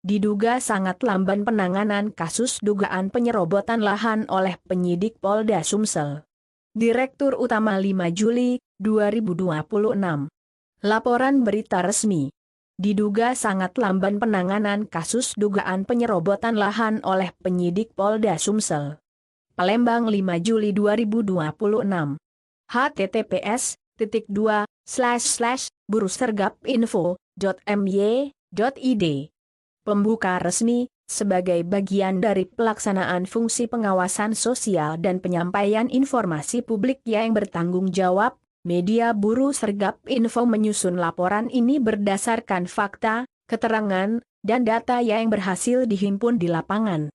diduga sangat lamban penanganan kasus dugaan penyerobotan lahan oleh penyidik Polda Sumsel. Direktur Utama 5 Juli 2026. Laporan berita resmi. Diduga sangat lamban penanganan kasus dugaan penyerobotan lahan oleh penyidik Polda Sumsel. Palembang 5 Juli 2026. https://burusergapinfo.my.id. Pembuka resmi, sebagai bagian dari pelaksanaan fungsi pengawasan sosial dan penyampaian informasi publik yang bertanggung jawab, media Buru Sergap Info menyusun laporan ini berdasarkan fakta, keterangan, dan data yang berhasil dihimpun di lapangan.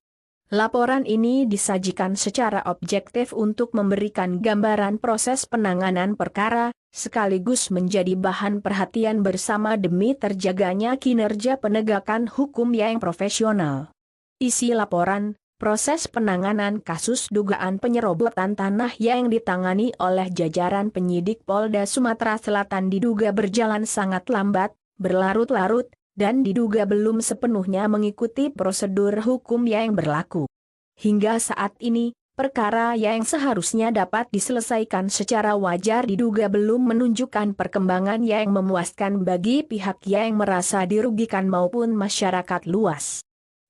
Laporan ini disajikan secara objektif untuk memberikan gambaran proses penanganan perkara, sekaligus menjadi bahan perhatian bersama demi terjaganya kinerja penegakan hukum yang profesional. Isi laporan, proses penanganan kasus dugaan penyerobotan tanah yang ditangani oleh jajaran penyidik Polda Sumatera Selatan diduga berjalan sangat lambat, berlarut-larut, dan diduga belum sepenuhnya mengikuti prosedur hukum yang berlaku. Hingga saat ini, perkara yang seharusnya dapat diselesaikan secara wajar diduga belum menunjukkan perkembangan yang memuaskan bagi pihak yang merasa dirugikan maupun masyarakat luas.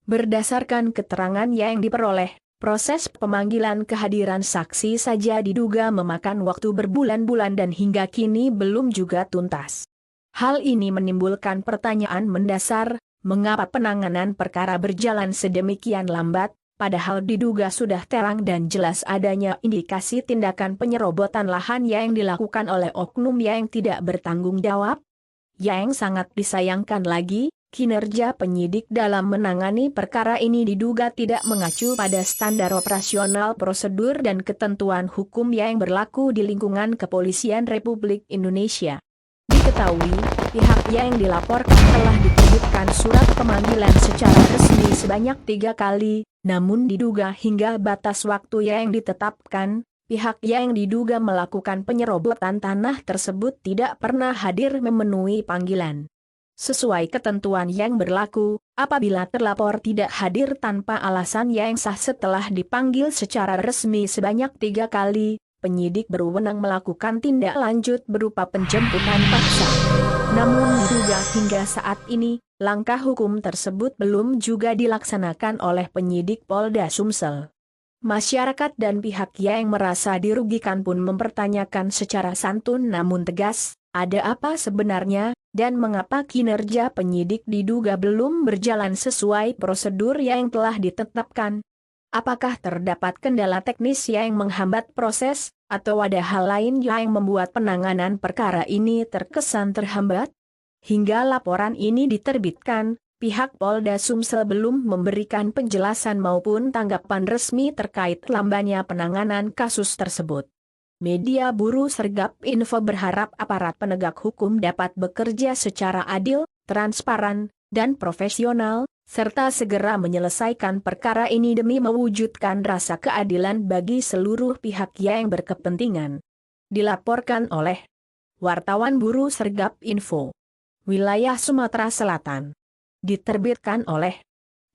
Berdasarkan keterangan yang diperoleh, proses pemanggilan kehadiran saksi saja diduga memakan waktu berbulan-bulan dan hingga kini belum juga tuntas. Hal ini menimbulkan pertanyaan mendasar, mengapa penanganan perkara berjalan sedemikian lambat, padahal diduga sudah terang dan jelas adanya indikasi tindakan penyerobotan lahan yang dilakukan oleh oknum yang tidak bertanggung jawab? Yang sangat disayangkan lagi, kinerja penyidik dalam menangani perkara ini diduga tidak mengacu pada standar operasional prosedur dan ketentuan hukum yang berlaku di lingkungan Kepolisian Republik Indonesia. Diketahui, pihak yang dilaporkan telah diterbitkan surat pemanggilan secara resmi sebanyak 3 kali, namun diduga hingga batas waktu yang ditetapkan, pihak yang diduga melakukan penyerobotan tanah tersebut tidak pernah hadir memenuhi panggilan. Sesuai ketentuan yang berlaku, apabila terlapor tidak hadir tanpa alasan yang sah setelah dipanggil secara resmi sebanyak 3 kali, penyidik berwenang melakukan tindak lanjut berupa penjemputan paksa. Namun diduga hingga saat ini, langkah hukum tersebut belum juga dilaksanakan oleh penyidik Polda Sumsel. Masyarakat dan pihak yang merasa dirugikan pun mempertanyakan secara santun namun tegas, ada apa sebenarnya, dan mengapa kinerja penyidik diduga belum berjalan sesuai prosedur yang telah ditetapkan? Apakah terdapat kendala teknis yang menghambat proses, atau ada hal lain yang membuat penanganan perkara ini terkesan terhambat? Hingga laporan ini diterbitkan, pihak Polda Sumsel belum memberikan penjelasan maupun tanggapan resmi terkait lambannya penanganan kasus tersebut. Media Buru Sergap Info berharap aparat penegak hukum dapat bekerja secara adil, transparan, dan profesional, serta segera menyelesaikan perkara ini demi mewujudkan rasa keadilan bagi seluruh pihak yang berkepentingan. Dilaporkan oleh wartawan Buru Sergap Info, Wilayah Sumatera Selatan. Diterbitkan oleh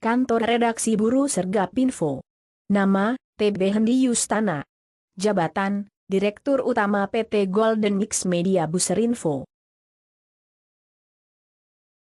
Kantor Redaksi Buru Sergap Info. Nama, TB Hendi Yustana. Jabatan, Direktur Utama PT Golden Mix Media Buserinfo.